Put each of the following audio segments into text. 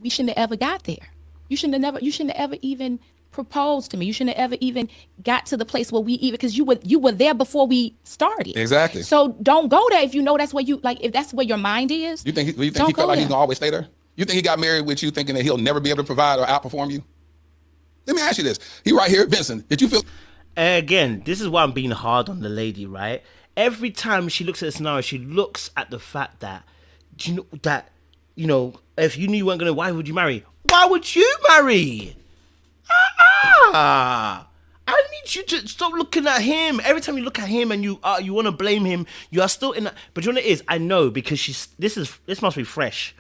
we shouldn't have ever got there. You shouldn't have ever even proposed to me. You shouldn't have ever even got to the place where we even, because you were there before we started. Exactly. So don't go there if you know that's where you, like, if that's where your mind is. You think he felt like he's gonna always stay there? You think he got married with you thinking that he'll never be able to provide or outperform you? Let me ask you this. He right here, Vincent, did you feel... Again, this is why I'm being hard on the lady, right? Every time she looks at the scenario, she looks at the fact that, if you knew you weren't gonna, why would you marry? Why would you marry? I need you to stop looking at him. Every time you look at him and you want to blame him, you are still in that. But you know what it is? I know, because this must be fresh.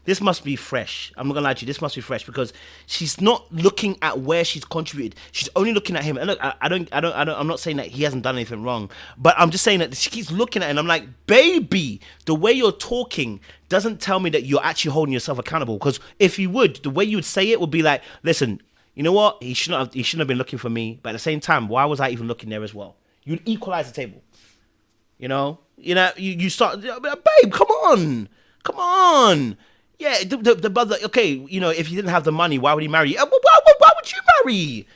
This must be fresh. I'm not gonna lie to you. This must be fresh because she's not looking at where she's contributed. She's only looking at him. And look, I'm not saying that he hasn't done anything wrong, but I'm just saying that she keeps looking at him. And I'm like, baby, the way you're talking doesn't tell me that you're actually holding yourself accountable. Because if you would, the way you would say it would be like, listen, you know what? He shouldn't have been looking for me. But at the same time, why was I even looking there as well? You'd equalize the table. You start, babe, come on. Yeah, the brother, okay, if you didn't have the money, why would he marry you? Why would you marry?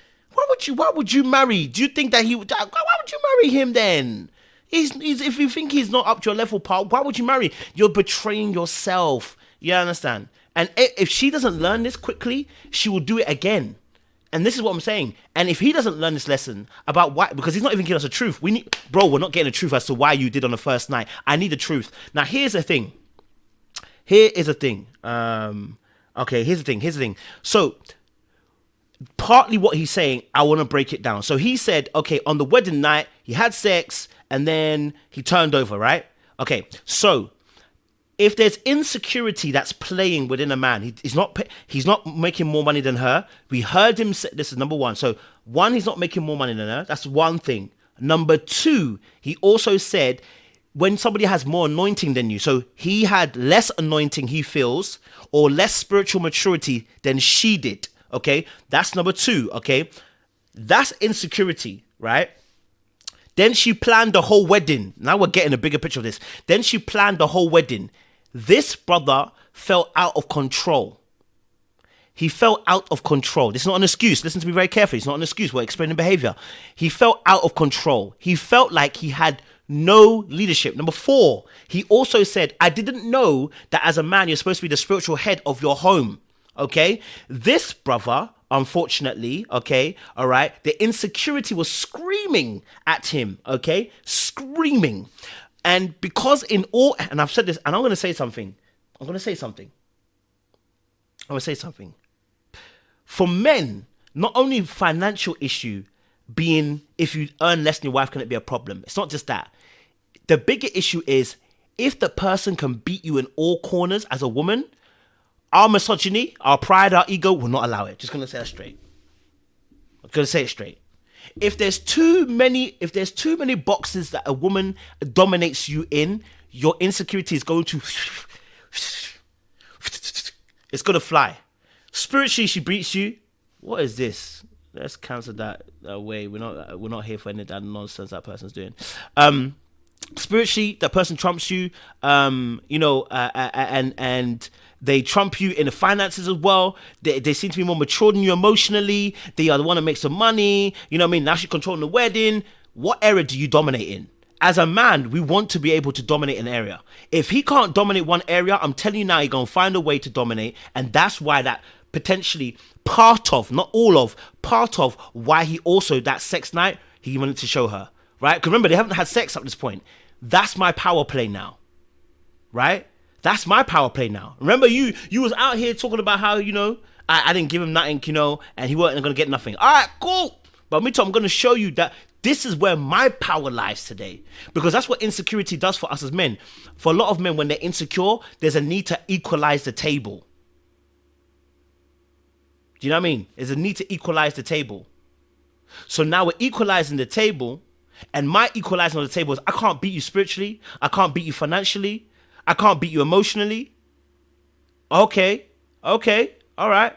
Why would you marry? Do you think that why would you marry him then? If you think he's not up to your level, pal, why would you marry? You're betraying yourself. You understand? And if she doesn't learn this quickly, she will do it again. And this is what I'm saying. And if he doesn't learn this lesson about why, because he's not even giving us the truth. We're not getting the truth as to why you did on the first night. I need the truth. Now, here's the thing. Here's the thing. Here's the thing. So, partly what he's saying, I want to break it down. So he said, okay, on the wedding night, he had sex, and then he turned over, right? Okay, so if there's insecurity that's playing within a man, he's not making more money than her. We heard him say, this is number one. So, one, he's not making more money than her. That's one thing. Number two, he also said, when somebody has more anointing than you, so he had less anointing, he feels, or less spiritual maturity than she did, okay? That's number two, okay? That's insecurity, right? Then she planned the whole wedding. Now we're getting a bigger picture of this. Then she planned the whole wedding. This brother fell out of control. He fell out of control. This is not an excuse. Listen to me very carefully. It's not an excuse. We're explaining behavior. He fell out of control. He felt like he had no leadership. Number four, he also said, I didn't know that as a man, you're supposed to be the spiritual head of your home. Okay? This brother, unfortunately, okay, all right, the insecurity was screaming at him, okay? Screaming. And because and I've said this, and I'm going to say something. For men, not only financial issue being, if you earn less than your wife, can it be a problem? It's not just that. The bigger issue is if the person can beat you in all corners as a woman, our misogyny, our pride, our ego will not allow it. Just going to say that straight. I'm going to say it straight. If there's too many boxes that a woman dominates you in, your insecurity is going to, it's going to fly. Spiritually, she beats you. What is this? Let's cancel that away. We're not here for any of that nonsense that person's doing. Spiritually, that person trumps you. And they trump you in the finances as well. They seem to be more mature than you emotionally. They are the one that makes the money. You know what I mean? Now she's controlling the wedding. What area do you dominate in? As a man, we want to be able to dominate an area. If he can't dominate one area, I'm telling you now, he's going to find a way to dominate. And that's why that potentially part of why he also, that sex night, he wanted to show her. Right? Because remember, they haven't had sex up to this point. That's my power play now. Right? That's my power play now. Remember, you was out here talking about how, I didn't give him nothing, and he wasn't going to get nothing. All right, cool. But me too, I'm going to show you that this is where my power lies today. Because that's what insecurity does for us as men. For a lot of men, when they're insecure, there's a need to equalize the table. Do you know what I mean? There's a need to equalize the table. So now we're equalizing the table, and my equalizing on the table is I can't beat you spiritually. I can't beat you financially. I can't beat you emotionally. Okay, all right,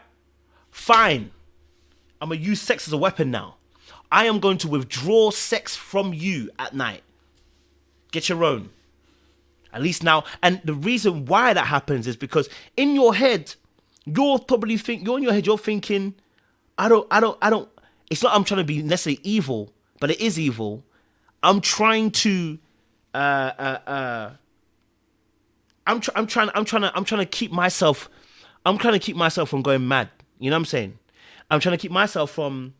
fine. I'm going to use sex as a weapon now. I am going to withdraw sex from you at night. Get your own. At least now. And the reason why that happens is because in your head, you're in your head, you're thinking, I don't, it's not I'm trying to be necessarily evil, but it is evil. I'm trying to, I'm trying to keep myself from going mad. You know what I'm saying? I'm trying to keep myself from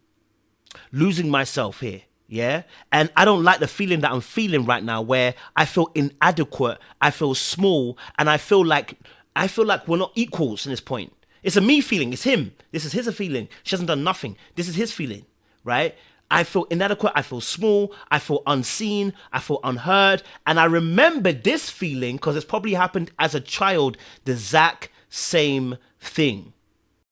losing myself here. Yeah. And I don't like the feeling that I'm feeling right now, where I feel inadequate, I feel small, and I feel like we're not equals in this point. It's a me feeling. It's him. This is his feeling. She hasn't done nothing. This is his feeling, right? I feel inadequate. I feel small. I feel unseen. I feel unheard. And I remember this feeling because it's probably happened as a child, the exact same thing.